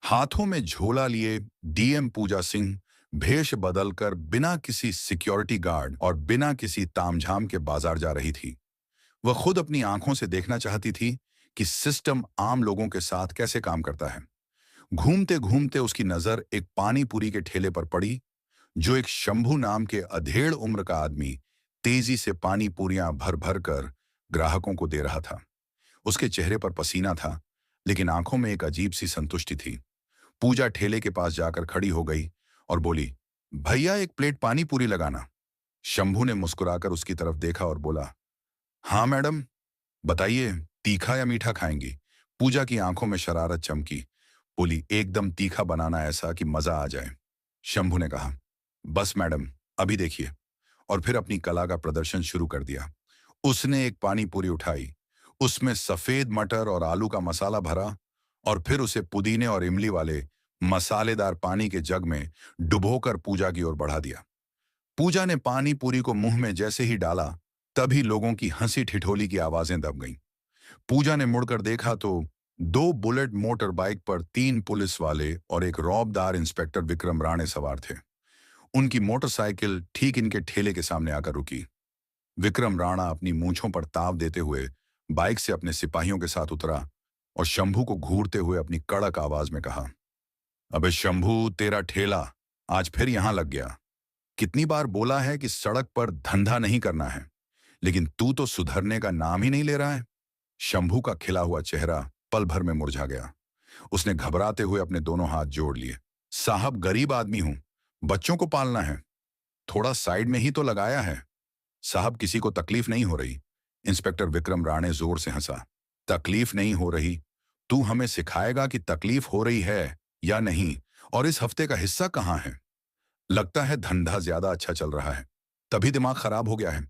हाथों में झोला लिए डीएम पूजा सिंह भेष बदलकर बिना किसी सिक्योरिटी गार्ड और बिना किसी तामझाम के बाजार जा रही थी। वह खुद अपनी आंखों से देखना चाहती थी कि सिस्टम आम लोगों के साथ कैसे काम करता है। घूमते घूमते उसकी नजर एक पानी पूरी के ठेले पर पड़ी, जो एक शंभू नाम के अधेड़ उम्र का आदमी तेजी से पानी पूरियां भर भर कर ग्राहकों को दे रहा था। उसके चेहरे पर पसीना था, लेकिन आंखों में एक अजीब सी संतुष्टि थी। पूजा ठेले के पास जाकर खड़ी हो गई और बोली, भैया एक प्लेट पानी पूरी लगाना। शंभू ने मुस्कुराकर उसकी तरफ देखा और बोला, हाँ मैडम, बताइए, तीखा या मीठा खाएंगी? पूजा की आंखों में शरारत चमकी। बोली, एकदम तीखा बनाना, ऐसा कि मजा आ जाए। शंभू ने कहा, बस मैडम, अभी देखिए। और फिर अपनी कला का प्रदर्शन शुरू कर दिया। उसने एक पानी पूरी उठाई, उसमें सफेद मटर और आलू का मसाला भरा और फिर उसे पुदीने और इमली वाले मसालेदार पानी के जग में डुबोकर पूजा की ओर बढ़ा दिया। पूजा ने पानी पूरी को मुंह में जैसे ही डाला, तभी लोगों की हंसी ठिठोली की आवाजें दब गईं। पूजा ने मुड़कर देखा तो दो बुलेट मोटर बाइक पर तीन पुलिस वाले और एक रौबदार इंस्पेक्टर विक्रम राणे सवार थे। उनकी मोटरसाइकिल ठीक इनके ठेले के सामने आकर रुकी। विक्रम राणा अपनी मूंछों पर ताव देते हुए बाइक से अपने सिपाहियों के साथ उतरा और शंभू को घूरते हुए अपनी कड़क आवाज में कहा, अबे शंभू, तेरा ठेला आज फिर यहां लग गया। कितनी बार बोला है कि सड़क पर धंधा नहीं करना है, लेकिन तू तो सुधरने का नाम ही नहीं ले रहा है। शंभू का खिला हुआ चेहरा पल भर में मुरझा गया। उसने घबराते हुए अपने दोनों हाथ जोड़ लिए। साहब, गरीब आदमी हूं, बच्चों को पालना है, थोड़ा साइड में ही तो लगाया है। साहब, किसी को तकलीफ नहीं हो रही। इंस्पेक्टर विक्रम राणे जोर से हंसा। तकलीफ नहीं हो रही? तू हमें सिखाएगा कि तकलीफ हो रही है या नहीं, और इस हफ्ते का हिस्सा कहां है? लगता है धंधा ज्यादा अच्छा चल रहा है, तभी दिमाग खराब हो गया है।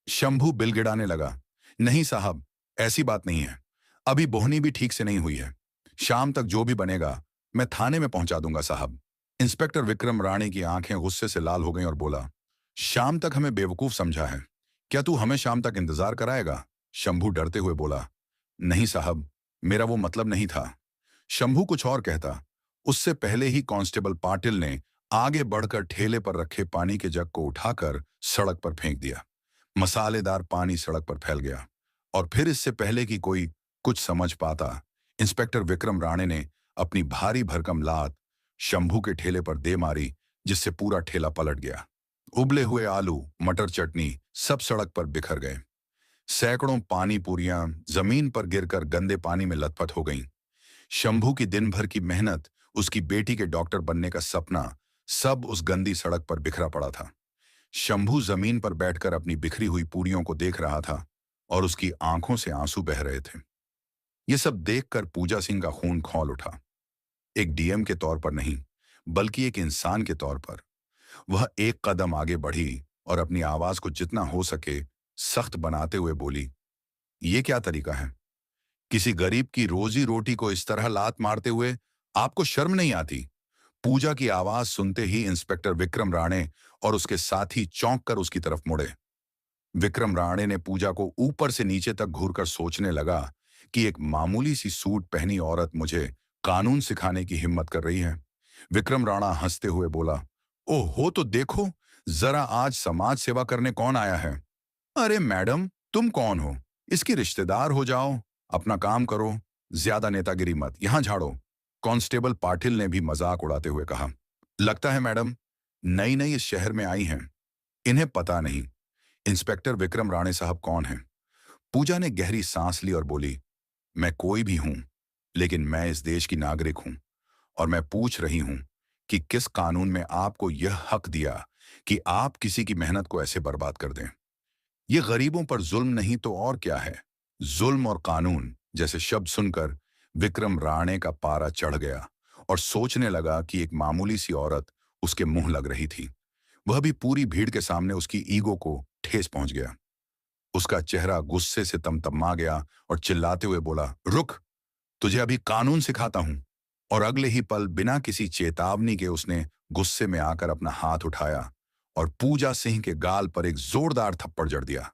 शंभू बिलगिड़ाने लगा। नहीं साहब, ऐसी बात नहीं है। अभी बोहनी भी ठीक से नहीं हुई है। शाम तक जो भी बनेगा मैं थाने में पहुंचा दूंगा साहब। इंस्पेक्टर विक्रम राणे की आंखें गुस्से से लाल हो गईं और बोला, शाम तक हमें बेवकूफ समझा है? क्या तू हमें शाम तक इंतजार कराएगा? शंभू डरते हुए बोला, नहीं साहब, मेरा वो मतलब नहीं था। शंभू कुछ और कहता, उससे पहले ही कांस्टेबल पाटिल ने आगे बढ़कर ठेले पर रखे पानी के जग को उठाकर सड़क पर फेंक दिया। मसालेदार पानी सड़क पर फैल गया और फिर इससे पहले कि कोई कुछ समझ पाता, इंस्पेक्टर विक्रम राणे ने अपनी भारी भरकम लात शंभू के ठेले पर दे मारी, जिससे पूरा ठेला पलट गया। उबले हुए आलू, मटर, चटनी सब सड़क पर बिखर गए। सैकड़ों पानी पूरियां जमीन पर गिरकर गंदे पानी में लथपथ हो गईं। शंभू की दिन भर की मेहनत, उसकी बेटी के डॉक्टर बनने का सपना, सब उस गंदी सड़क पर बिखरा पड़ा था। शंभू जमीन पर बैठकर अपनी बिखरी हुई पूरियों को देख रहा था और उसकी आंखों से आंसू बह रहे थे। ये सब देखकर पूजा सिंह का खून खौल उठा। एक डीएम के तौर पर नहीं, बल्कि एक इंसान के तौर पर। वह एक कदम आगे बढ़ी और अपनी आवाज को जितना हो सके सख्त बनाते हुए बोली, ये क्या तरीका है? किसी गरीब की रोजी रोटी को इस तरह लात मारते हुए आपको शर्म नहीं आती? पूजा की आवाज सुनते ही इंस्पेक्टर विक्रम राणे और उसके साथी चौंक कर उसकी तरफ मुड़े। विक्रम राणे ने पूजा को ऊपर से नीचे तक घूरकर सोचने लगा कि एक मामूली सी सूट पहनी औरत मुझे कानून सिखाने की हिम्मत कर रही है। विक्रम राणा हंसते हुए बोला, ओहो, तो देखो जरा आज समाज सेवा करने कौन आया है। अरे मैडम, तुम कौन हो? इसकी रिश्तेदार हो जाओ, अपना काम करो, ज्यादा नेतागिरी मत, यहां झाड़ो। कांस्टेबल पाटिल ने भी मजाक उड़ाते हुए कहा, लगता है मैडम नई नई इस शहर में आई हैं, इन्हें पता नहीं इंस्पेक्टर विक्रम राणे साहब कौन हैं। पूजा ने गहरी सांस ली और बोली, मैं कोई भी हूं, लेकिन मैं इस देश की नागरिक हूं और मैं पूछ रही हूं कि किस कानून में आपको यह हक दिया कि आप किसी की मेहनत को ऐसे बर्बाद कर दें। ये गरीबों पर जुल्म नहीं तो और क्या है? जुल्म और कानून जैसे शब्द सुनकर विक्रम राणे का पारा चढ़ गया और सोचने लगा कि एक मामूली सी औरत उसके मुंह लग रही थी। वह भी पूरी भीड़ के सामने उसकी ईगो को ठेस पहुंच गया। उसका चेहरा गुस्से से तमतमा गया और चिल्लाते हुए बोला, रुक, तुझे अभी कानून सिखाता हूं। और अगले ही पल बिना किसी चेतावनी के उसने गुस्से में आकर अपना हाथ उठाया और पूजा सिंह के गाल पर एक जोरदार थप्पड़ जड़ दिया।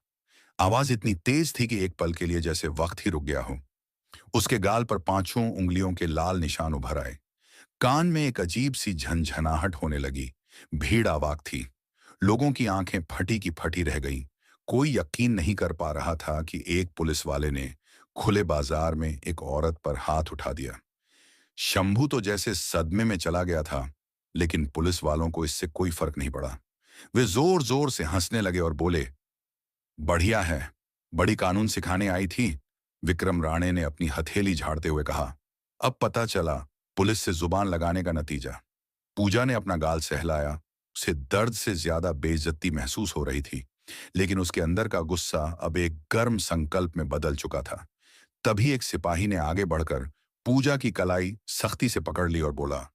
आवाज इतनी तेज थी कि एक पल के लिए जैसे वक्त ही रुक गया हो। उसके गाल पर पांचों उंगलियों के लाल निशान उभर आए। कान में एक अजीब सी झंझनाहट होने लगी। भीड़ अवाक थी। लोगों की आंखें फटी की फटी रह गईं। कोई यकीन नहीं कर पा रहा था कि एक पुलिस वाले ने खुले बाजार में एक औरत पर हाथ उठा दिया। शंभू तो जैसे सदमे में चला गया था, लेकिन पुलिस वालों को इससे कोई फर्क नहीं पड़ा। वे जोर जोर से हंसने लगे और बोले, बढ़िया है, बड़ी कानून सिखाने आई थी। विक्रम राणे ने अपनी हथेली झाड़ते हुए कहा। अब पता चला पुलिस से जुबान लगाने का नतीजा। पूजा ने अपना गाल सहलाया। उसे दर्द से ज्यादा बेइज्जती महसूस हो रही थी, लेकिन उसके अंदर का गुस्सा अब एक गर्म संकल्प में बदल चुका था। तभी एक सिपाही ने आगे बढ़कर पूजा की कलाई सख्ती से पकड़ ली और बोला,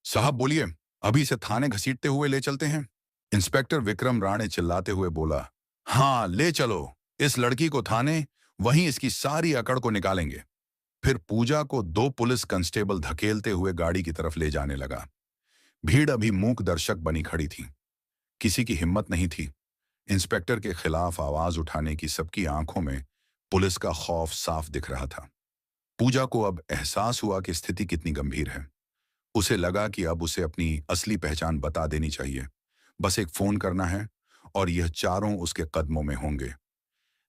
साहब बोलिए, अभी इसे थाने घसीटते हुए ले चलते हैं। इंस्पेक्टर विक्रम राणे चिल्लाते हुए बोला, हाँ ले चलो, इस लड़की को थाने, वहीं इसकी सारी अकड़ को निकालेंगे। फिर पूजा को दो पुलिस कांस्टेबल धकेलते हुए गाड़ी की तरफ ले जाने लगा। भीड़ अभी मूक दर्शक बनी खड़ी थी। किसी की हिम्मत नहीं थी इंस्पेक्टर के खिलाफ आवाज उठाने की। सबकी आंखों में पुलिस का खौफ साफ दिख रहा था। पूजा को अब एहसास हुआ कि स्थिति कितनी गंभीर है। उसे लगा कि अब उसे अपनी असली पहचान बता देनी चाहिए। बस एक फोन करना है और यह चारों उसके कदमों में होंगे।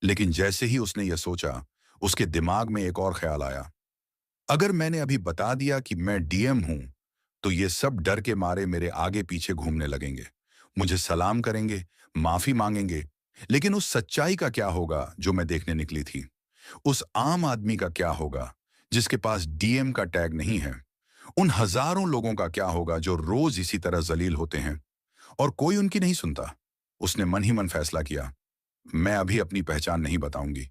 लेकिन जैसे ही उसने यह सोचा, उसके दिमाग में एक और ख्याल आया। अगर मैंने अभी बता दिया कि मैं डीएम हूं, तो ये सब डर के मारे मेरे आगे पीछे घूमने लगेंगे, मुझे सलाम करेंगे, माफी मांगेंगे। लेकिन उस सच्चाई का क्या होगा जो मैं देखने निकली थी? उस आम आदमी का क्या होगा जिसके पास डीएम का टैग नहीं है? उन हजारों लोगों का क्या होगा जो रोज इसी तरह जलील होते हैं और कोई उनकी नहीं सुनता? उसने मन ही मन फैसला किया, मैं अभी अपनी पहचान नहीं बताऊंगी।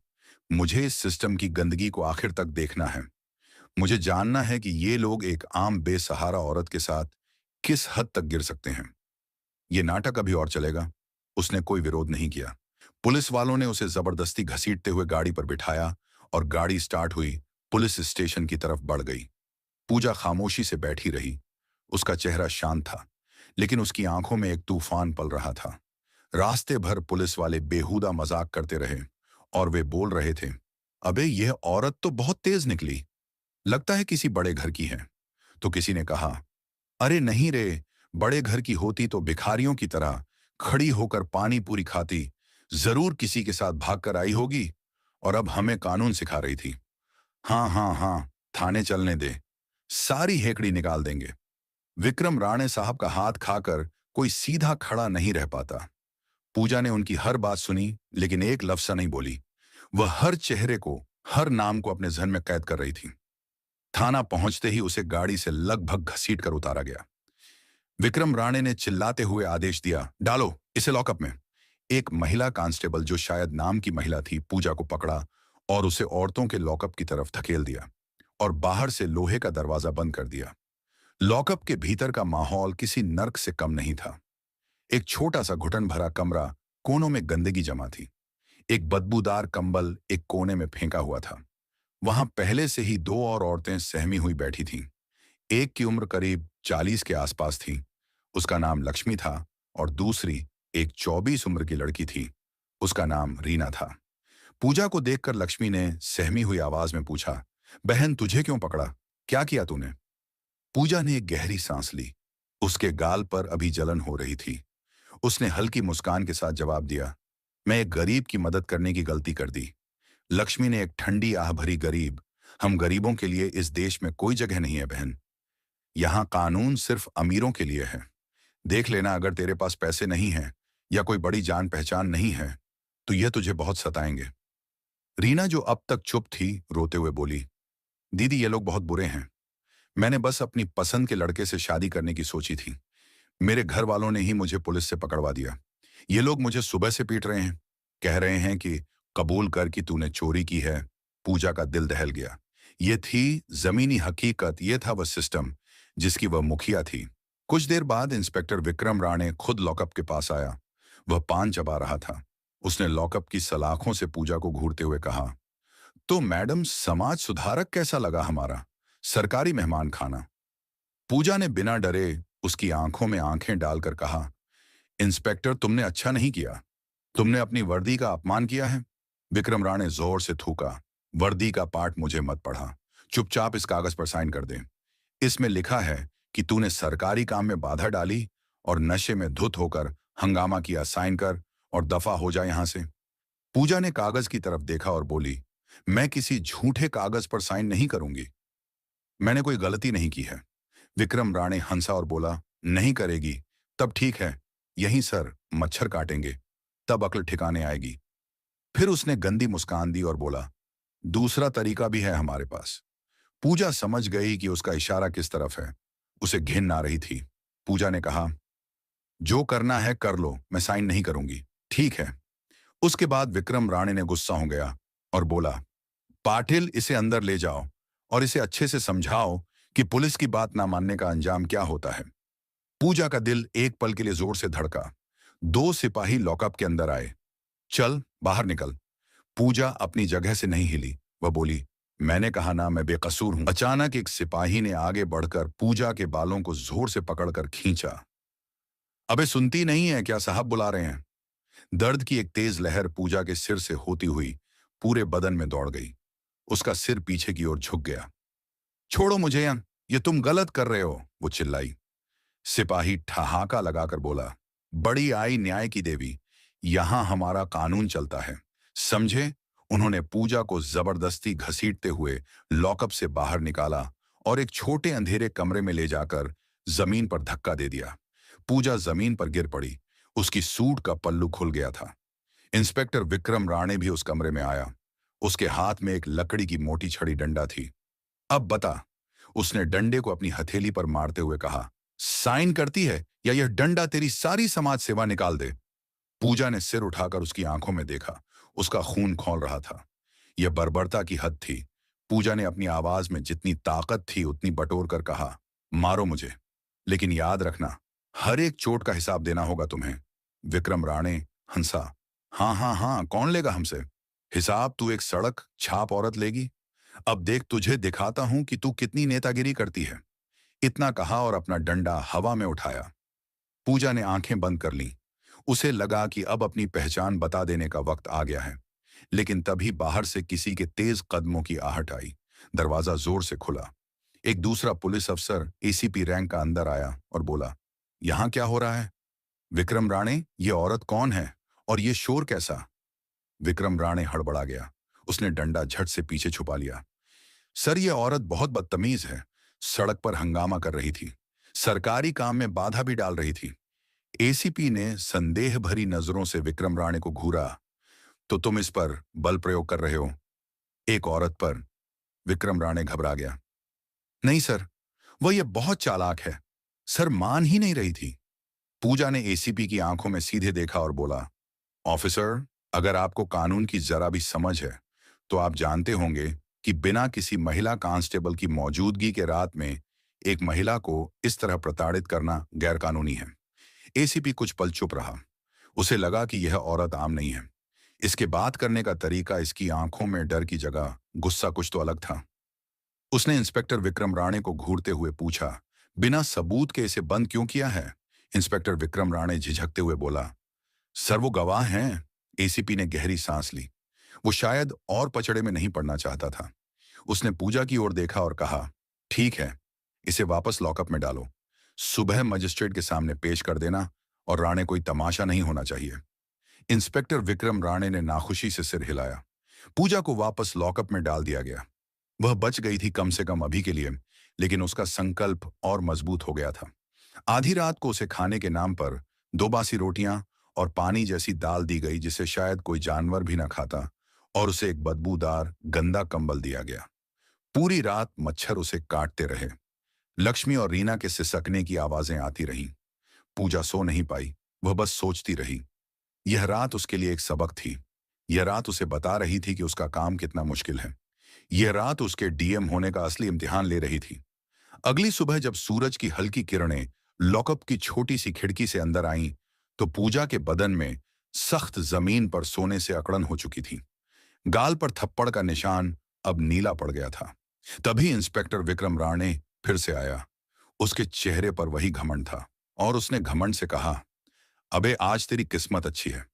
मुझे इस सिस्टम की गंदगी को आखिर तक देखना है। मुझे जानना है कि ये लोग एक आम बेसहारा औरत के साथ किस हद तक गिर सकते हैं। ये नाटक अभी और चलेगा। उसने कोई विरोध नहीं किया। पुलिस वालों ने उसे जबरदस्ती घसीटते हुए गाड़ी पर बिठाया और गाड़ी स्टार्ट हुई, पुलिस स्टेशन की तरफ बढ़ गई। पूजा खामोशी से बैठी रही। उसका चेहरा शांत था, लेकिन उसकी आंखों में एक तूफान पल रहा था। रास्ते भर पुलिस वाले बेहुदा मजाक करते रहे और वे बोल रहे थे, अबे यह औरत तो बहुत तेज निकली, लगता है किसी बड़े घर की है। तो किसी ने कहा, अरे नहीं रे, बड़े घर की होती तो भिखारियों की तरह खड़ी होकर पानी पूरी खाती, जरूर किसी के साथ भागकर आई होगी और अब हमें कानून सिखा रही थी। हाँ हाँ हाँ, थाने चलने दे, सारी हेकड़ी निकाल देंगे। विक्रम राणे साहब का हाथ खाकर कोई सीधा खड़ा नहीं रह पाता। पूजा ने उनकी हर बात सुनी, लेकिन एक लफ्ज सा नहीं बोली। वह हर चेहरे को, हर नाम को अपने जहन में कैद कर रही थी। थाना पहुंचते ही उसे गाड़ी से लगभग घसीट कर उतारा गया। विक्रम राणे ने चिल्लाते हुए आदेश दिया, डालो इसे लॉकअप में। एक महिला कांस्टेबल, जो शायद नाम की महिला थी, पूजा को पकड़ा और उसे औरतों के लॉकअप की तरफ धकेल दिया और बाहर से लोहे का दरवाजा बंद कर दिया। लॉकअप के भीतर का माहौल किसी नर्क से कम नहीं था। एक छोटा सा घुटन भरा कमरा, कोनों में गंदगी जमा थी। एक बदबूदार कंबल एक कोने में फेंका हुआ था। वहां पहले से ही दो और औरतें सहमी हुई बैठी थीं। एक की उम्र करीब 40 के आसपास थी। उसका नाम लक्ष्मी था और दूसरी एक 24 उम्र की लड़की थी। उसका नाम रीना था। पूजा को देखकर लक्ष्मी ने सहमी हुई आवाज में पूछा, बहन तुझे क्यों पकड़ा? क्या किया तूने? पूजा ने एक गहरी सांस ली। उसके गाल पर अभी जलन हो रही थी। उसने हल्की मुस्कान के साथ जवाब दिया, मैं एक गरीब की मदद करने की गलती कर दी। लक्ष्मी ने एक ठंडी आह भरी, गरीब, हम गरीबों के लिए इस देश में कोई जगह नहीं है बहन। यहाँ कानून सिर्फ अमीरों के लिए है। देख लेना, अगर तेरे पास पैसे नहीं हैं या कोई बड़ी जान पहचान नहीं है, तो यह तुझे बहुत सताएंगे। रीना, जो अब तक चुप थी, रोते हुए बोली, दीदी ये लोग बहुत बुरे हैं। मैंने बस अपनी पसंद के लड़के से शादी करने की सोची थी। मेरे घर वालों ने ही मुझे पुलिस से पकड़वा दिया। ये लोग मुझे सुबह से पीट रहे हैं, कह रहे हैं कि कबूल कर कि तूने चोरी की है। पूजा का दिल दहल गया। ये थी जमीनी हकीकत, ये था वह सिस्टम जिसकी वह मुखिया थी। कुछ देर बाद इंस्पेक्टर विक्रम राणे खुद लॉकअप के पास आया। वह पान चबा रहा था। उसने लॉकअप की सलाखों से पूजा को घूरते हुए कहा, तो मैडम, समाज सुधारक कैसा लगा हमारा सरकारी मेहमान खाना? पूजा ने बिना डरे उसकी आंखों में आंखें डालकर कहा, इंस्पेक्टर तुमने अच्छा नहीं किया। तुमने अपनी वर्दी का अपमान किया है। विक्रम राणे जोर से थूका, वर्दी का पाठ मुझे मत पढ़ा। चुपचाप इस कागज पर साइन कर दें। इसमें लिखा है कि तूने सरकारी काम में बाधा डाली और नशे में धुत होकर हंगामा किया। साइन कर और दफा हो जाए यहां से। पूजा ने कागज की तरफ देखा और बोली, मैं किसी झूठे कागज पर साइन नहीं करूंगी। मैंने कोई गलती नहीं की है। विक्रम राणे हंसा और बोला, नहीं करेगी तब ठीक है, यहीं सर मच्छर काटेंगे, तब अक्ल ठिकाने आएगी। फिर उसने गंदी मुस्कान दी और बोला, दूसरा तरीका भी है हमारे पास। पूजा समझ गई कि उसका इशारा किस तरफ है। उसे घिन आ रही थी। पूजा ने कहा, जो करना है कर लो, मैं साइन नहीं करूंगी। ठीक है। उसके बाद विक्रम राणे ने गुस्सा हो गया और बोला, पाटिल इसे अंदर ले जाओ और इसे अच्छे से समझाओ कि पुलिस की बात ना मानने का अंजाम क्या होता है। पूजा का दिल एक पल के लिए जोर से धड़का। दो सिपाही लॉकअप के अंदर आए। चल बाहर निकल। पूजा अपनी जगह से नहीं हिली। वह बोली, मैंने कहा ना मैं बेकसूर हूं। अचानक एक सिपाही ने आगे बढ़कर पूजा के बालों को जोर से पकड़कर खींचा। अबे सुनती नहीं है क्या, साहब बुला रहे हैं। दर्द की एक तेज लहर पूजा के सिर से होती हुई पूरे बदन में दौड़ गई। उसका सिर पीछे की ओर झुक गया। छोड़ो मुझे, ये तुम गलत कर रहे हो, वो चिल्लाई। सिपाही ठहाका लगाकर बोला, बड़ी आई न्याय की देवी, यहां हमारा कानून चलता है, समझे। उन्होंने पूजा को जबरदस्ती घसीटते हुए लॉकअप से बाहर निकाला और एक छोटे अंधेरे कमरे में ले जाकर जमीन पर धक्का दे दिया। पूजा जमीन पर गिर पड़ी। उसकी सूट का पल्लू खुल गया था। इंस्पेक्टर विक्रम राणे भी उस कमरे में आया। उसके हाथ में एक लकड़ी की मोटी छड़ी डंडा थी। अब बता, उसने डंडे को अपनी हथेली पर मारते हुए कहा, साइन करती है या यह डंडा तेरी सारी समाज सेवा निकाल दे। पूजा ने सिर उठाकर उसकी आंखों में देखा। उसका खून खौल रहा था। यह बर्बरता की हद थी। पूजा ने अपनी आवाज में जितनी ताकत थी उतनी बटोर कर कहा, मारो मुझे, लेकिन याद रखना, हर एक चोट का हिसाब देना होगा तुम्हें। विक्रम राणे हंसा। हाँ हाँ हाँ, कौन लेगा हमसे हिसाब? तू एक सड़क छाप औरत लेगी। अब देख तुझे दिखाता हूं कि तू कितनी नेतागिरी करती है। इतना कहा और अपना डंडा हवा में उठाया। पूजा ने आंखें बंद कर लीं। उसे लगा कि अब अपनी पहचान बता देने का वक्त आ गया है। लेकिन तभी बाहर से किसी के तेज कदमों की आहट आई। दरवाजा जोर से खुला। एक दूसरा पुलिस अफसर एसीपी रैंक का अंदर आया और बोला, यहां क्या हो रहा है? विक्रम राणे, ये औरत कौन है और ये शोर कैसा? विक्रम राणे हड़बड़ा गया। उसने डंडा झट से पीछे छुपा लिया। सर, ये औरत बहुत बदतमीज है। सड़क पर हंगामा कर रही थी, सरकारी काम में बाधा भी डाल रही थी। एसीपी ने संदेह भरी नजरों से विक्रम राणे को घूरा। तो तुम इस पर बल प्रयोग कर रहे हो? एक औरत पर? विक्रम राणे घबरा गया। नहीं सर, वह ये बहुत चालाक है। सर मान ही नहीं रही थी। पूजा ने एसीपी की आंखों में सीधे देखा और बोला, ऑफिसर, अगर आपको कानून की जरा भी समझ है तो आप जानते होंगे कि बिना किसी महिला कांस्टेबल की मौजूदगी के रात में एक महिला को इस तरह प्रताड़ित करना गैरकानूनी है। एसीपी कुछ पल चुप रहा। उसे लगा कि यह औरत आम नहीं है। इसके बात करने का तरीका, इसकी आंखों में डर की जगह गुस्सा कुछ तो अलग था। उसने इंस्पेक्टर विक्रम राणे को घूरते हुए पूछा, बिना सबूत के इसे बंद क्यों किया है? इंस्पेक्टर विक्रम राणे झिझकते हुए बोला, सर वो गवाह हैं। एसीपी ने गहरी सांस ली। वो शायद और पचड़े में नहीं पड़ना चाहता था। उसने पूजा की ओर देखा और कहा, ठीक है, इसे वापस लॉकअप में डालो। सुबह मजिस्ट्रेट के सामने पेश कर देना और राणे कोई तमाशा नहीं होना चाहिए। इंस्पेक्टर विक्रम राणे ने नाखुशी से सिर हिलाया। पूजा को वापस लॉकअप में डाल दिया गया। वह बच गई थी कम से कम अभी के लिए, लेकिन उसका संकल्प और मजबूत हो गया था। आधी रात को उसे खाने के नाम पर 2 बासी रोटियां और पानी जैसी दाल दी गई जिसे शायद कोई जानवर भी न खाता, और उसे एक बदबूदार गंदा कंबल दिया गया। पूरी रात मच्छर उसे काटते रहे। लक्ष्मी और रीना के सिसकने की आवाजें आती रहीं। पूजा सो नहीं पाई। वह बस सोचती रही। यह रात उसके लिए एक सबक थी। यह रात उसे बता रही थी कि उसका काम कितना मुश्किल है। यह रात उसके डीएम होने का असली इम्तिहान ले रही थी। अगली सुबह जब सूरज की हल्की किरणें लॉकअप की छोटी सी खिड़की से अंदर आईं, तो पूजा के बदन में सख्त जमीन पर सोने से अकड़न हो चुकी थी। गाल पर थप्पड़ का निशान अब नीला पड़ गया था। तभी इंस्पेक्टर विक्रम राणे फिर से आया। उसके चेहरे पर वही घमंड था और उसने घमंड से कहा, अबे आज तेरी किस्मत अच्छी है।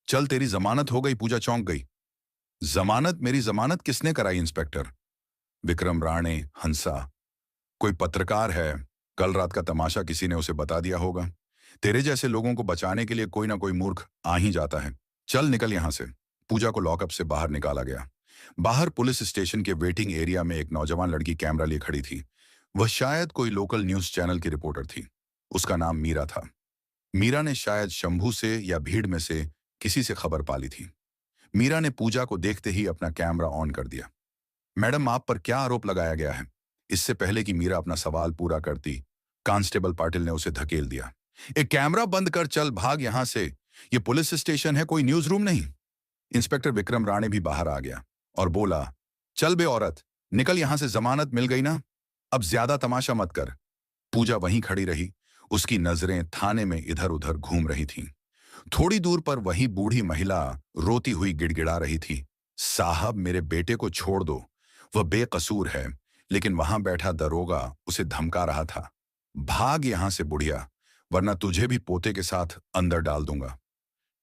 चल तेरी जमानत हो गई। पूजा चौंक गई। जमानत? मेरी जमानत किसने कराई इंस्पेक्टर? विक्रम राणे हंसा। कोई पत्रकार है कल रात का तमाशा किसी ने उसे बता दिया होगा। तेरे जैसे लोगों को बचाने के लिए कोई ना कोई मूर्ख आ ही जाता है। चल निकल यहां से। पूजा को लॉकअप से बाहर निकाला गया। बाहर पुलिस स्टेशन के वेटिंग एरिया में एक नौजवान लड़की कैमरा लिए खड़ी थी। वह शायद कोई लोकल न्यूज चैनल की रिपोर्टर थी। उसका नाम मीरा था। मीरा ने शायद शंभू से या भीड़ में से किसी से खबर पाली थी। मीरा ने पूजा को देखते ही अपना कैमरा ऑन कर दिया। मैडम, आप पर क्या आरोप लगाया गया है? इससे पहले कि मीरा अपना सवाल पूरा करती, कांस्टेबल पाटिल ने उसे धकेल दिया। एक कैमरा बंद कर, चल भाग यहां से। ये पुलिस स्टेशन है, कोई न्यूज रूम नहीं। इंस्पेक्टर विक्रम राणे भी बाहर आ गया और बोला, चल बे औरत, निकल यहां से, जमानत मिल गई ना, अब ज्यादा तमाशा मत कर। पूजा वहीं खड़ी रही। उसकी नजरें थाने में इधर उधर घूम रही थीं। थोड़ी दूर पर वही बूढ़ी महिला रोती हुई गिड़गिड़ा रही थी, साहब मेरे बेटे को छोड़ दो, वह बेकसूर है। लेकिन वहां बैठा दरोगा उसे धमका रहा था, भाग यहां से बुढ़िया, वरना तुझे भी पोते के साथ अंदर डाल दूंगा।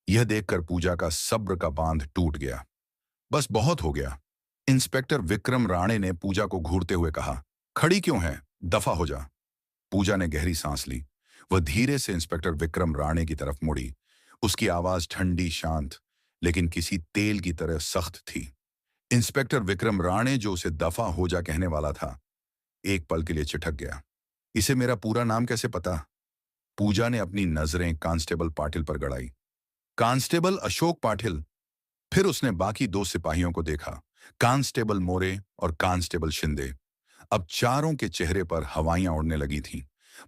यह देखकर पूजा का सब्र का बांध टूट गया। बस बहुत हो गया। इंस्पेक्टर विक्रम राणे ने पूजा को घूरते हुए कहा, खड़ी क्यों है, दफा हो जा। पूजा ने गहरी सांस ली। वह धीरे से इंस्पेक्टर विक्रम राणे की तरफ मुड़ी। उसकी आवाज ठंडी शांत, लेकिन किसी तेल की तरह सख्त थी। इंस्पेक्टर विक्रम राणे, जो उसे दफा हो जा कहने वाला था, एक पल के लिए चिटक गया। इसे मेरा पूरा नाम कैसे पता? पूजा ने अपनी नजरें कांस्टेबल पाटिल पर गड़ाई। कांस्टेबल अशोक पाटिल। फिर उसने बाकी दो सिपाहियों को देखा, कांस्टेबल मोरे और कांस्टेबल शिंदे। अब चारों के चेहरे पर हवाइयां उड़ने लगी थीं।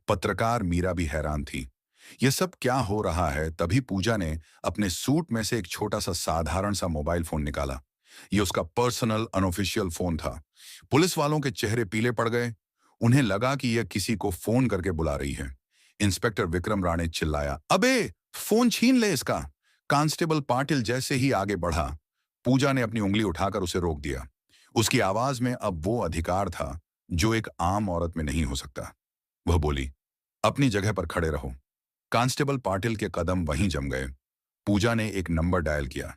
पत्रकार मीरा भी हैरान थी। यह सब क्या हो रहा है? तभी पूजा ने अपने सूट में से एक छोटा सा साधारण सा मोबाइल फोन निकाला। यह उसका पर्सनल अनऑफिशियल फोन था। पुलिस वालों के चेहरे पीले पड़ गए। उन्हें लगा कि यह किसी को फोन करके बुला रही है। इंस्पेक्टर विक्रम राणे चिल्लाया, अबे फोन छीन ले इसका। कांस्टेबल पाटिल जैसे ही आगे बढ़ा, पूजा ने अपनी उंगली उठाकर उसे रोक दिया। उसकी आवाज में अब वो अधिकार था जो एक आम औरत में नहीं हो सकता। वह बोली, अपनी जगह पर खड़े रहो। कांस्टेबल पाटिल के कदम वहीं जम गए। पूजा ने एक नंबर डायल किया।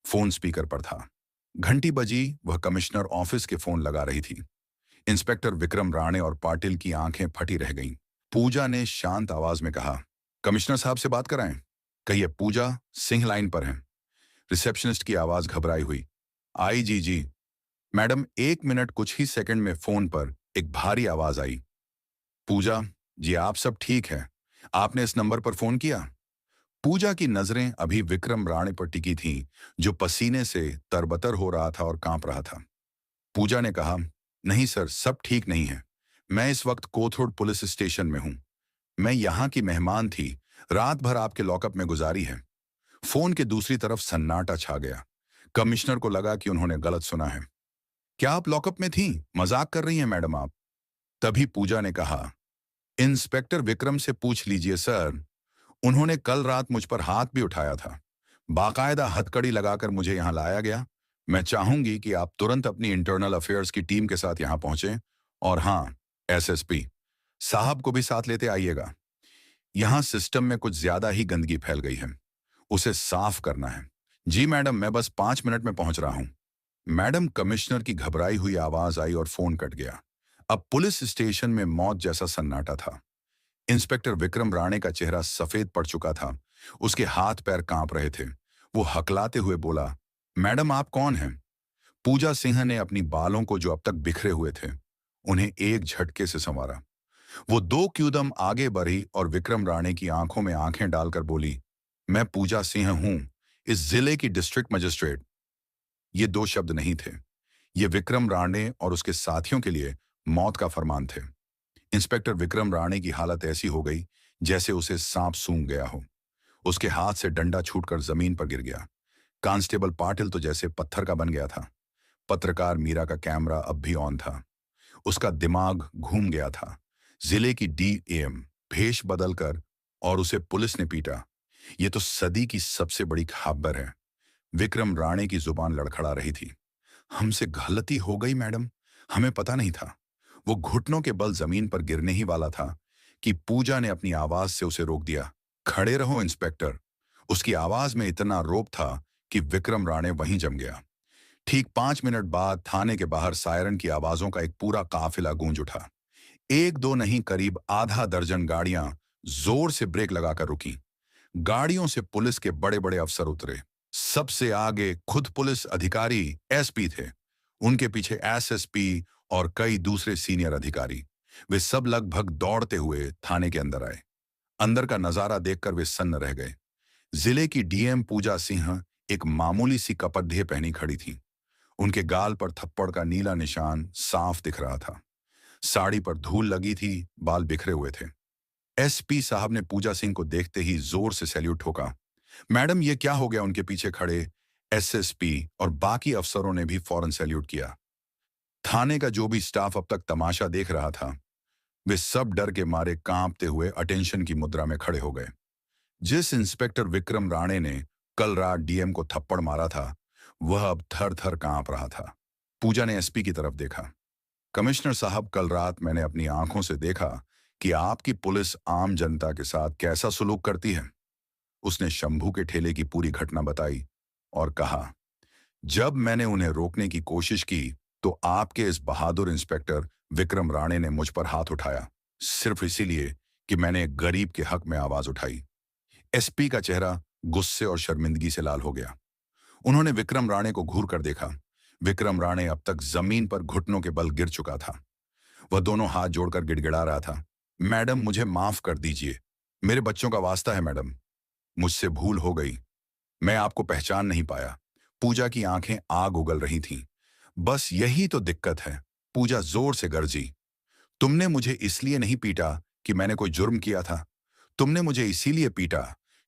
फोन स्पीकर पर था। घंटी बजी, वह कमिश्नर ऑफिस के फोन लगा रही थी। इंस्पेक्टर विक्रम राणे और पाटिल की आंखें फटी रह गईं। पूजा ने शांत आवाज में कहा, कमिश्नर साहब से बात कराएं। कहिए, पूजा सिंह लाइन पर हैं। रिसेप्शनिस्ट की आवाज घबराई हुई, आई जी। Madam, 1 minute. कुछ ही सेकंड में फोन पर एक भारी आवाज आई, पूजा जी, आप सब ठीक है? आपने इस नंबर पर फोन किया? पूजा की नजरें अभी विक्रम राणे पर टिकी थीं, जो पसीने से तरबतर हो रहा था और कांप रहा था। पूजा ने कहा, नहीं सर, सब ठीक नहीं है। मैं इस वक्त कोथरूड पुलिस स्टेशन में हूं। मैं यहाँ की मेहमान थी, रात भर आपके लॉकअप में गुजारी है। फोन के दूसरी तरफ सन्नाटा छा गया। कमिश्नर को लगा कि उन्होंने गलत सुना है। क्या आप लॉकअप में थीं? मजाक कर रही हैं मैडम आप? तभी पूजा ने कहा, इंस्पेक्टर विक्रम से पूछ लीजिए सर, उन्होंने कल रात मुझ पर हाथ भी उठाया था। बाकायदा हथकड़ी लगाकर मुझे यहां लाया गया। मैं चाहूंगी कि आप तुरंत अपनी इंटरनल अफेयर्स की टीम के साथ यहां पहुंचें। और हाँ, एसएसपी साहब को भी साथ लेते आइएगा। यहां सिस्टम में कुछ ज्यादा ही गंदगी फैल गई है, उसे साफ करना है। जी मैडम, मैं बस 5 मिनट में पहुंच रहा हूं। मैडम, कमिश्नर की घबराई हुई आवाज आई और फोन कट गया। अब पुलिस स्टेशन में मौत जैसा सन्नाटा था। इंस्पेक्टर विक्रम राणे का चेहरा सफेद पड़ चुका था। उसके हाथ पैर कांप रहे थे। वो हकलाते हुए बोला, मैडम आप कौन हैं? पूजा सिंह ने अपनी बालों को, जो अब तक बिखरे हुए थे, उन्हें एक झटके से संवारा। वो 2 कदम आगे बढ़ी और विक्रम राणे की आंखों में आंखें डालकर बोली, मैं पूजा सिंह हूं, इस जिले की डिस्ट्रिक्ट मजिस्ट्रेट। ये 2 शब्द नहीं थे। ये विक्रम राणे और उसके साथियों के लिए मौत का फरमान थे। इंस्पेक्टर विक्रम राणे की हालत ऐसी हो गई जैसे उसे सांप सूंघ गया हो। उसके हाथ से डंडा छूटकर जमीन पर गिर गया। कांस्टेबल पाटिल तो जैसे पत्थर का बन गया था। पत्रकार मीरा का कैमरा अब भी ऑन था। उसका दिमाग घूम गया था। जिले की डीएम भेष बदलकर और उसे पुलिस ने पीटा। ये तो सदी की सबसे बड़ी खबर है। विक्रम राणे की जुबान लड़खड़ा रही थी। हमसे गलती हो गई मैडम, हमें पता नहीं था। वो घुटनों के बल जमीन पर गिरने ही वाला था कि पूजा ने अपनी आवाज से उसे रोक दिया। खड़े रहो इंस्पेक्टर। उसकी आवाज में इतना रोब था कि विक्रम राणे वहीं जम गया। ठीक 5 मिनट बाद थाने के बाहर सायरन की आवाजों का एक पूरा काफिला गूंज उठा। एक दो नहीं, करीब आधा दर्जन गाड़ियां जोर से ब्रेक लगाकर रुकी। गाड़ियों से पुलिस के बड़े बड़े अफसर उतरे। सबसे आगे खुद पुलिस अधिकारी एसपी थे। उनके पीछे एसएसपी और कई दूसरे सीनियर अधिकारी। वे सब लगभग दौड़ते हुए थाने के अंदर आए। अंदर का नजारा देखकर वे सन्न रह गए। जिले की डीएम पूजा सिंह एक मामूली सी कपड़े पहनी खड़ी थी। उनके गाल पर थप्पड़ का नीला निशान साफ दिख रहा था। साड़ी पर धूल लगी थी, बाल बिखरे हुए थे। एसपी साहब ने पूजा सिंह को देखते ही जोर से सैल्यूट ठोका। मैडम, ये क्या हो गया? उनके पीछे खड़े एसएसपी और बाकी अफसरों ने भी फौरन सैल्यूट किया। थाने का जो भी स्टाफ अब तक तमाशा देख रहा था, वे सब डर के मारे कांपते हुए अटेंशन की मुद्रा में खड़े हो गए। जिस इंस्पेक्टर विक्रम राणे ने कल रात डीएम को थप्पड़ मारा था, वह अब थर थर कांप रहा था। पूजा ने एसपी की तरफ देखा। कमिश्नर साहब, कल रात मैंने अपनी आंखों से देखा कि आपकी पुलिस आम जनता के साथ कैसा सुलूक करती है। उसने शंभू के ठेले की पूरी घटना बताई और कहा, जब मैंने उन्हें रोकने की कोशिश की तो आपके इस बहादुर इंस्पेक्टर विक्रम राणे ने मुझ पर हाथ उठाया, सिर्फ इसीलिए कि मैंने एक गरीब के हक में आवाज उठाई। एसपी का चेहरा गुस्से और शर्मिंदगी से लाल हो गया। उन्होंने विक्रम राणे को घूर कर देखा। विक्रम राणे अब तक जमीन पर घुटनों के बल गिर चुका था। वह दोनों हाथ जोड़कर गिड़गिड़ा रहा था। मैडम, मुझे माफ कर दीजिए। मेरे बच्चों का वास्ता है मैडम। मुझसे भूल हो गई। मैं आपको पहचान नहीं पाया। पूजा की आंखें आग उगल रही थीं। बस यही तो दिक्कत है। पूजा जोर से गरजी। तुमने मुझे इसलिए नहीं पीटा कि मैंने कोई जुर्म किया था। तुमने मुझे इसीलिए पीटा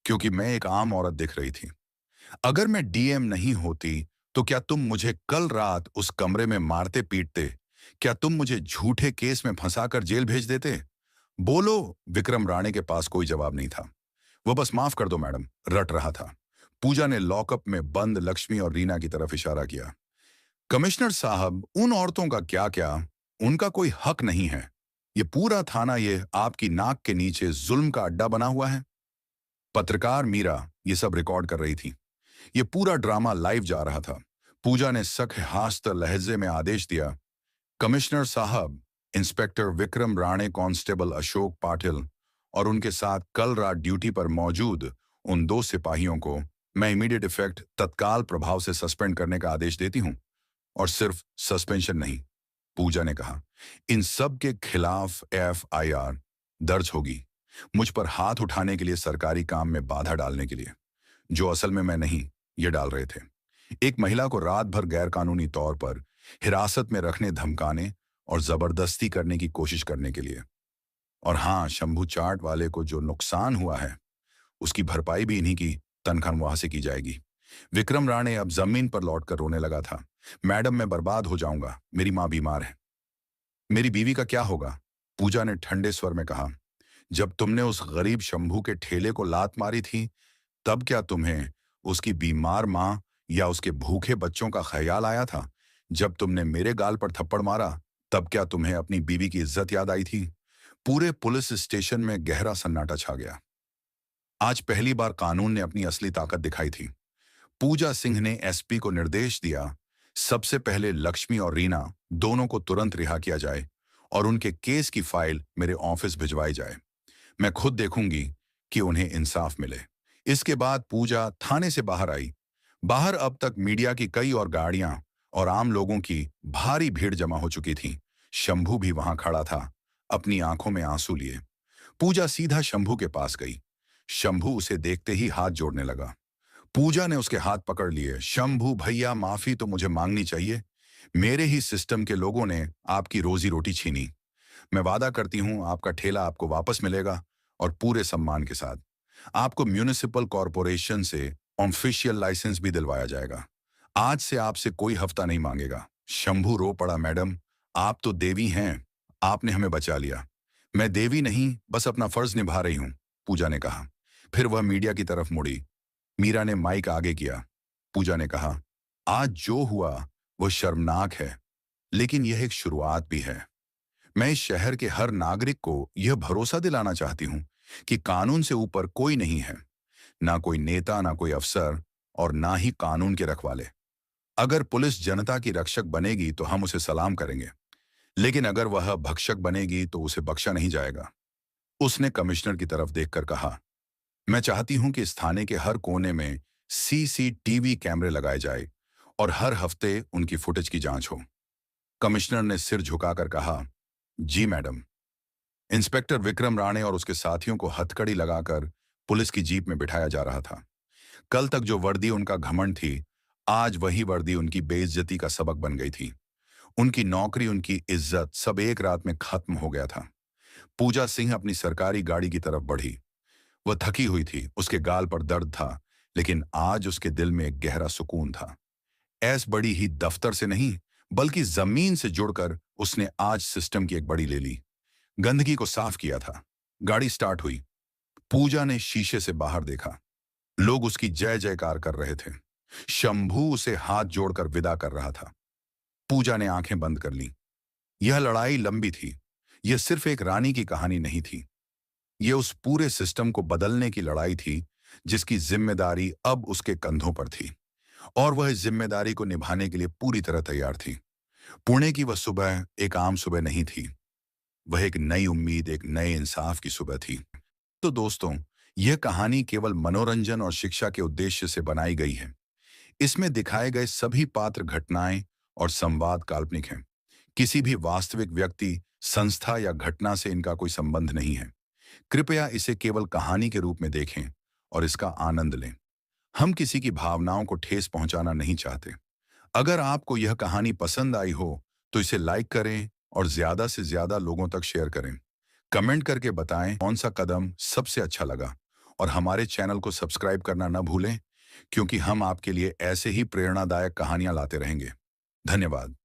क्योंकि मैं एक आम औरत दिख रही थी। अगर मैं डीएम नहीं होती तो क्या तुम मुझे कल रात उस कमरे में मारते पीटते? क्या तुम मुझे झूठे केस में फंसाकर जेल भेज देते? बोलो। विक्रम राणे के पास कोई जवाब नहीं था। वो बस माफ कर दो मैडम रट रहा था। पूजा ने लॉकअप में बंद लक्ष्मी और रीना की तरफ इशारा किया। कमिश्नर साहब, उन औरतों का क्या क्या, उनका कोई हक नहीं है। ये पूरा थाना ये आपकी नाक के नीचे जुल्म का अड्डा बना हुआ है। पत्रकार मीरा ये सब रिकॉर्ड कर रही थी। ये पूरा ड्रामा लाइव जा रहा था। पूजा ने सख्त लहजे में आदेश दिया, कमिश्नर साहब, इंस्पेक्टर विक्रम राणे, कांस्टेबल अशोक पाटिल और उनके साथ कल रात ड्यूटी पर मौजूद उन दो सिपाहियों को मैं इमीडिएट इफेक्ट तत्काल प्रभाव से सस्पेंड करने का आदेश देती हूं। और सिर्फ सस्पेंशन नहीं, पूजा ने कहा, इन सब के खिलाफ एफआईआर दर्ज होगी। मुझ पर हाथ उठाने के लिए, सरकारी काम में बाधा डालने के लिए, जो असल में मैं नहीं, ये डाल रहे थे। एक महिला को रात भर गैरकानूनी तौर पर हिरासत में रखने, धमकाने और जबरदस्ती करने की कोशिश करने के लिए। और हाँ, शंभू चाट वाले को जो नुकसान हुआ है उसकी भरपाई भी इन्हीं की तनख्वाह से की जाएगी। विक्रम राणे अब जमीन पर लौटकर रोने लगा था। मैडम, मैं बर्बाद हो जाऊंगा। मेरी मां बीमार है। मेरी बीवी का क्या होगा? पूजा ने ठंडे स्वर में कहा, जब तुमने उस गरीब शंभू के ठेले को लात मारी थी, तब क्या तुम्हें उसकी बीमार मां या उसके भूखे बच्चों का ख्याल आया था? जब तुमने मेरे गाल पर थप्पड़ मारा, तब क्या तुम्हें अपनी बीवी की इज्जत याद आई थी? पूरे पुलिस स्टेशन में गहरा सन्नाटा छा गया। आज पहली बार कानून ने अपनी असली ताकत दिखाई थी। पूजा सिंह ने एसपी को निर्देश दिया, सबसे पहले लक्ष्मी और रीना दोनों को तुरंत रिहा किया जाए और उनके केस की फाइल मेरे ऑफिस भिजवाई जाए। मैं खुद देखूंगी कि उन्हें इंसाफ मिले। इसके बाद पूजा थाने से बाहर आई। बाहर अब तक मीडिया की कई और गाड़ियां और आम लोगों की भारी भीड़ जमा हो चुकी थी। शंभू भी वहां खड़ा था, अपनी आंखों में आंसू लिए। पूजा सीधा शंभू के पास गई। शंभू उसे देखते ही हाथ जोड़ने लगा। पूजा ने उसके हाथ पकड़ लिए। शंभू भैया, माफी तो मुझे मांगनी चाहिए। मेरे ही सिस्टम के लोगों ने आपकी रोजी रोटी छीनी। मैं वादा करती हूं आपका ठेला आपको वापस मिलेगा और पूरे सम्मान के साथ। आपको म्यूनिसिपल कॉरपोरेशन से ऑफिशियल लाइसेंस भी दिलवाया जाएगा। आज से आपसे कोई हफ्ता नहीं मांगेगा। शंभू रो पड़ा, मैडम, आप तो देवी हैं। आपने हमें बचा लिया। मैं देवी नहीं, बस अपना फर्ज निभा रही हूं, पूजा ने कहा। फिर वह मीडिया की तरफ मुड़ी। मीरा ने माइक आगे किया। पूजा ने कहा, आज जो हुआ वो शर्मनाक है, लेकिन यह एक शुरुआत भी है। मैं इस शहर के हर नागरिक को यह भरोसा दिलाना चाहती हूं कि कानून से ऊपर कोई नहीं है। ना कोई नेता, ना कोई अफसर और ना ही कानून के रखवाले। अगर पुलिस जनता की रक्षक बनेगी तो हम उसे सलाम करेंगे। लेकिन अगर वह भक्षक बनेगी तो उसे बख्शा नहीं जाएगा। उसने कमिश्नर की तरफ देखकर कहा, मैं चाहती हूं कि इस थाने के हर कोने में सीसीटीवी कैमरे लगाए जाए और हर हफ्ते उनकी फुटेज की जांच हो। कमिश्नर ने सिर झुकाकर कहा, जी मैडम। इंस्पेक्टर विक्रम राणे और उसके साथियों को हथकड़ी लगाकर पुलिस की जीप में बिठाया जा रहा था। कल तक जो वर्दी उनका घमंड थी, आज वही वर्दी उनकी बेइज्जती का सबक बन गई थी। उनकी नौकरी, उनकी इज्जत, सब एक रात में खत्म हो गया था। पूजा सिंह अपनी सरकारी गाड़ी की तरफ बढ़ी। वह थकी हुई थी, उसके गाल पर दर्द था, लेकिन आज उसके दिल में एक गहरा सुकून था। ऐस बड़ी ही दफ्तर से नहीं, बल्कि जमीन से जुड़कर उसने आज सिस्टम की एक बड़ी ले ली। गंदगी को साफ किया था। गाड़ी स्टार्ट हुई। पूजा ने शीशे से बाहर देखा। लोग उसकी जय जयकार कर रहे थे। शंभू उसे हाथ जोड़कर विदा कर रहा था। पूजा ने आंखें बंद कर ली। यह लड़ाई लंबी थी। यह सिर्फ एक रानी की कहानी नहीं थी। यह उस पूरे सिस्टम को बदलने की लड़ाई थी, जिसकी जिम्मेदारी अब उसके कंधों पर थी। और वह इस जिम्मेदारी को निभाने के लिए पूरी तरह तैयार थी। पुणे की वह सुबह एक आम सुबह नहीं थी। वह एक नई उम्मीद, एक नए इंसाफ की सुबह थी। तो दोस्तों, यह कहानी केवल मनोरंजन और शिक्षा के उद्देश्य से बनाई गई है। इसमें दिखाए गए सभी पात्र, घटनाएं और संवाद काल्पनिक हैं। किसी भी वास्तविक व्यक्ति, संस्था या घटना से इनका कोई संबंध नहीं है। कृपया इसे केवल कहानी के रूप में देखें और इसका आनंद लें। हम किसी की भावनाओं को ठेस पहुंचाना नहीं चाहते। अगर आपको यह कहानी पसंद आई हो, तो इसे लाइक करें और ज्यादा से ज्यादा लोगों तक शेयर करें। कमेंट करके बताएं कौन सा कदम सबसे अच्छा लगा, और हमारे चैनल को सब्सक्राइब करना न भूलें, क्योंकि हम आपके लिए ऐसे ही प्रेरणादायक कहानियां लाते रहेंगे। धन्यवाद।